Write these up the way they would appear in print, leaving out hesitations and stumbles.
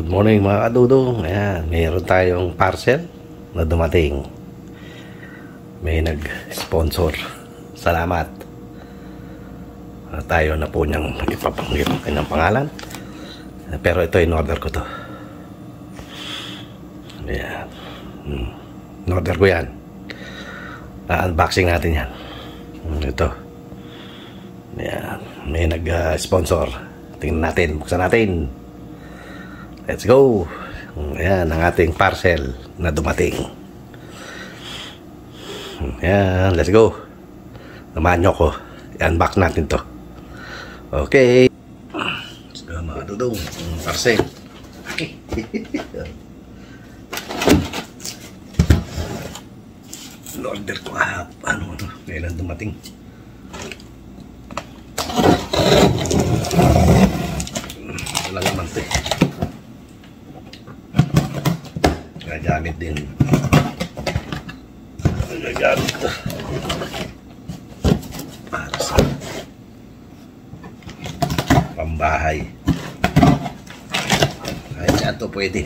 Good morning mga kadudong. Ayan, mayroon tayong parcel na dumating. May nag-sponsor. Salamat. Tayo na po niyang ipapanggit ang kanyang pangalan. Pero ito, in-order ko to. Ayan. In-order ko yan. Unboxing natin yan. Ito. Ayan. May nag-sponsor. Tingnan natin. Buksan natin. Let's go! Ayan ang ating parcel na dumating. Ayan, let's go. Samahan nyo ko. I-unbox natin to. Okay. Let's go mga dudong. Parcel. Okay. Order ko kailan dumating. Wala naman ito. Nagamit din. Nagamit ito. Para sa pambahay. Kahit saan ito pwede.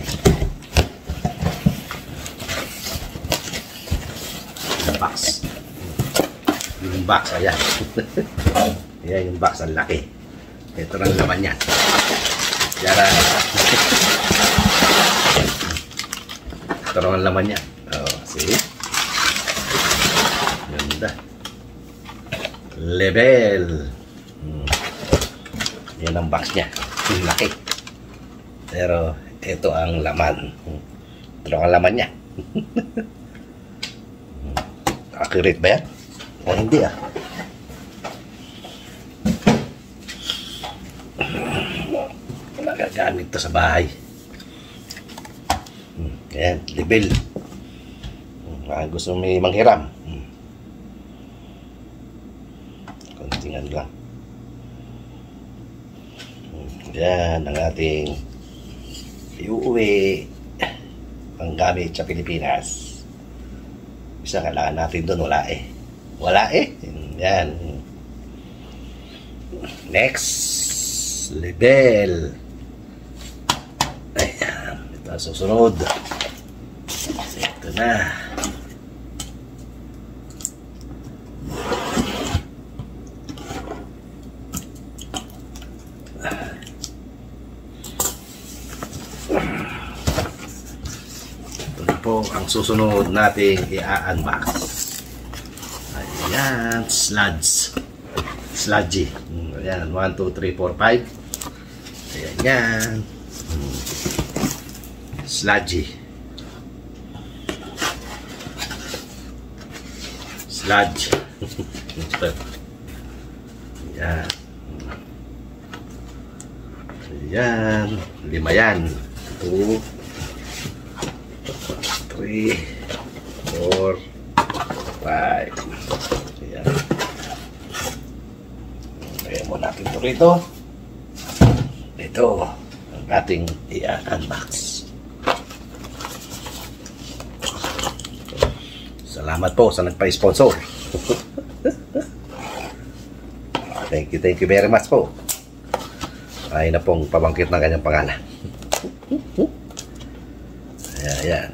Yung box. Yung box, ayan. Ayan yung box, ang laki. Ito lang laman yan. Yara. Ito lang ang laman niya. Oh, see? Ganda. Level. Yan ang box niya. Yung laki. Pero ito ang laman. Ito lang ang laman niya. Accurate ba yan? O hindi ah. Nagagamit ito sa bahay. Ayan, level. Gusto may manghiram. Kontingan lang. Ayan ang ating iuwi panggamit sa Pilipinas. Isa kailangan natin doon, wala eh. Wala eh. Ayan. Next level. Ayan. Ito ang susunod. Ito na. Ito na po ang susunod nating i-unbox. Ayan. Sludge. Sludgy. Ayan. 1, 2, 3, 4, 5. Ayan yan. Sludgy. Sludge. Ayan. Ayan. 5 yan. 2, 3, 4, 5. Ayan. Lagyan mo natin ito rito. Ito ang ating i-unbox. Salamat po sa nagpa-sponsor. Thank you very much po. Ay na pong pabangkit ng kanyang pangalan. Ayan.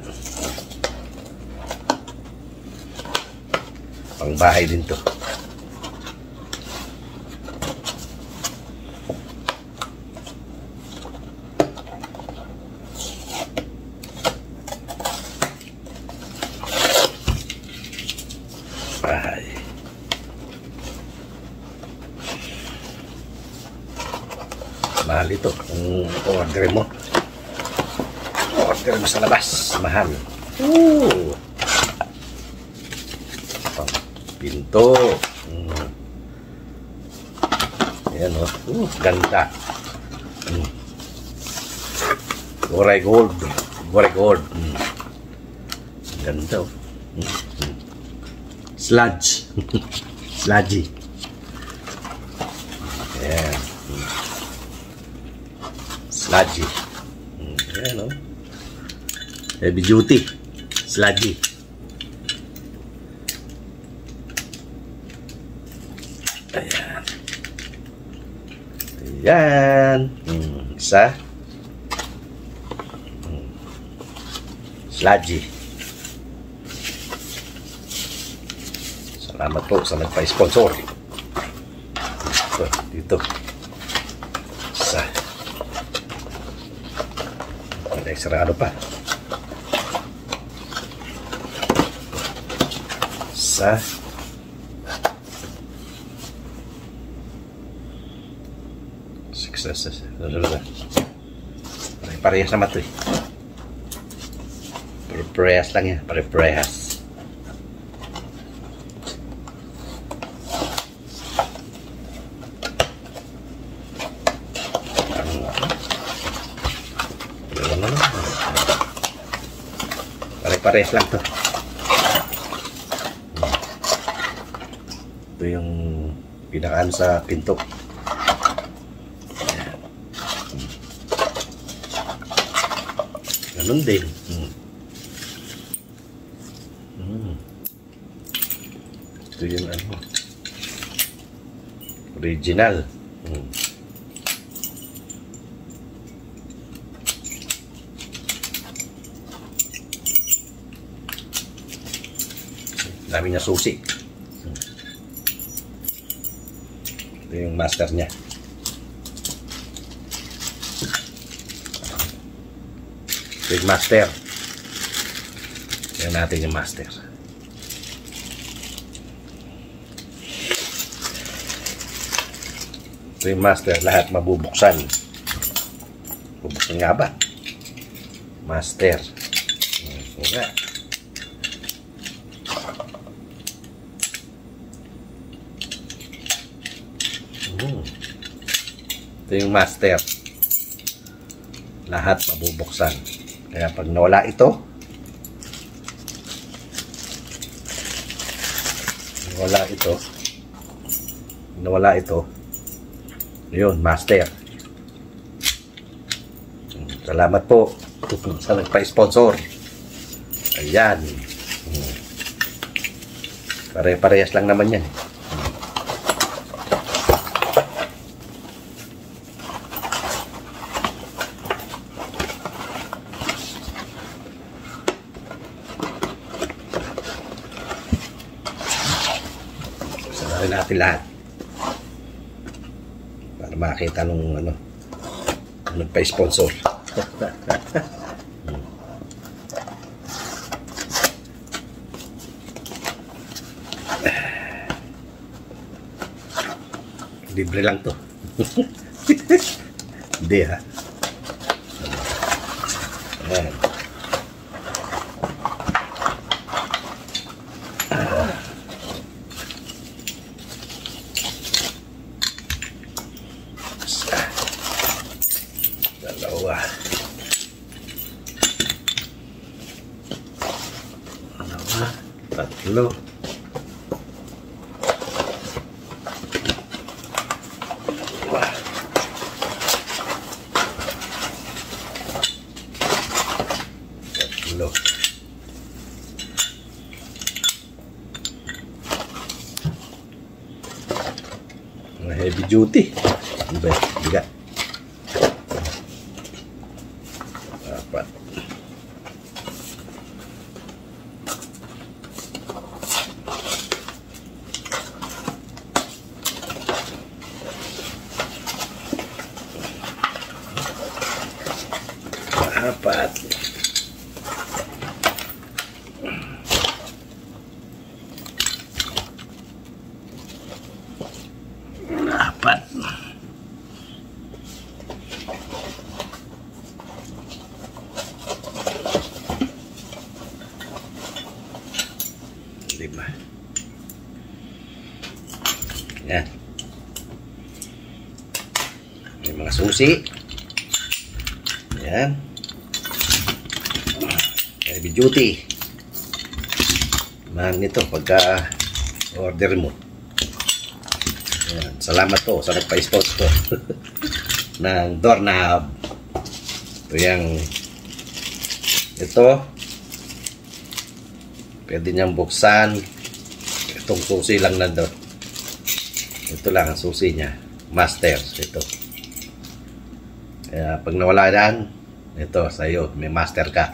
Pangbahay din to. Bahay. Mahal ito kung order mo. Order mo sa labas. Mahal. Pang pinto. Ayan o. Ganda. Goray gold. Goray gold. Ganda o. Sludge. Sludgy. Ayan. Sludgy. Ayan o. Heavy duty. Sludgy. Ayan. Ayan. Isa. Laji. Salamat po sa nagpa-sponsor. Dito. Sa. May sarado pa. Sa. Success. Parehas naman ito eh. Parehas lang yan. Parehas. Parehas lang to. Ito yung pinakaan sa pinto. Ganun din. Ito yung ano, original. Dami niya susi. Ito yung master niya. Ito yung master. Tingnan natin yung master. Ito yung master. Lahat mabubuksan. Bubuksan nga ba? Master. Ito nga. Ito yung master. Lahat mabubuksan. Kaya pag nawala ito, yun, master. Salamat po sa nagpa-sponsor. Ayan. Pare-parehas lang naman yan. Sararin natin lahat para makita nung ano, nagpa-sponsor. Libre lang to. Hindi ha. Ayan. Dalawa. Tatlo. Heavy duty. Diba? Bigat. Apat. Apat. Apat. Lima. Yan. May mga susi. Yan. Heavy duty. Mahal nito pagka order mo. Yan. Salamat po sa nagpa-sponsor ng doorknob. Ito pwede niyang buksan. Itong susi lang nandun. Ito lang ang susi niya. Master. Ito. Kaya pag nawala yan, ito sa'yo. May master ka.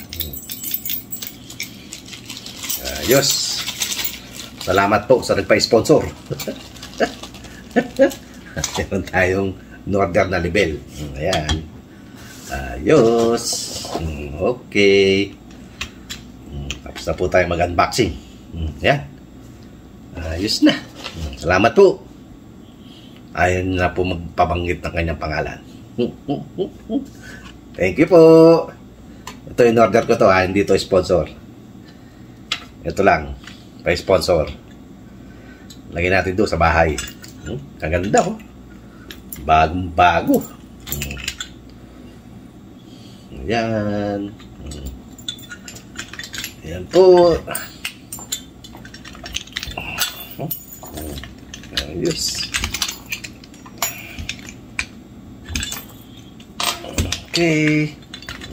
Ayos. Salamat po sa nagpa-sponsor. Meron tayong order na label. Ayan. Ayos. Okay. Tapos na po tayo mag-unboxing. Ayan. Ayos na. Salamat po. Ayaw na po magpabanggit ng kanyang pangalan. Thank you po. Ito in order ko to, hindi to sponsor. Ito lang, pa-sponsor. Lagyan natin doon sa bahay. Kaganda oh. Bagong bago. Yan. Yan po. Ayos. Okay.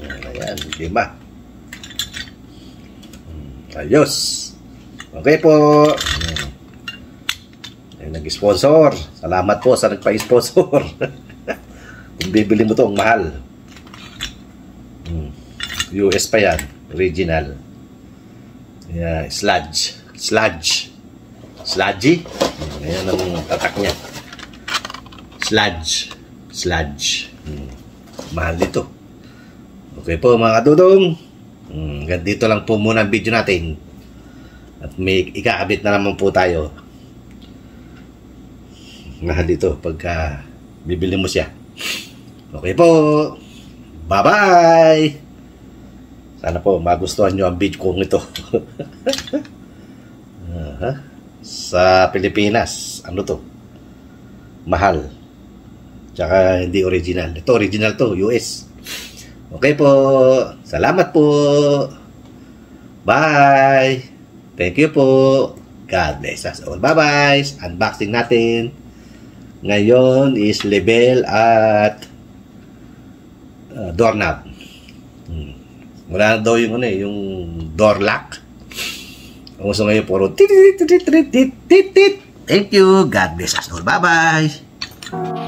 Ayan, lima. Ayos. Okay po. Nag-sponsor. Salamat po sa nagpa-sponsor. Kung bibili mo to, ang mahal. US pa yan. Original. Yeah, sludge. Sludge. Sludgy. Ayan ang tatak niya. Sludge. Sludge. Mahal dito. Okay po mga kadudong. Dito lang po muna ang video natin. At may ikaabit na naman po tayo. Mahal dito pagka bibili mo siya. Okay po. Bye-bye. Sana po magustuhan nyo ang video kong ito. Sa Pilipinas, ano to? Mahal. Tsaka hindi original. Ito original to, US. Okay po. Salamat po. Bye. Thank you po. God bless us all. Bye-bye. Unboxing natin. Ngayon is label at doorknob. Wala na daw yung ano yung door lock. Ang gusto ngayon puro tit. Thank you. God bless us all. Bye-bye.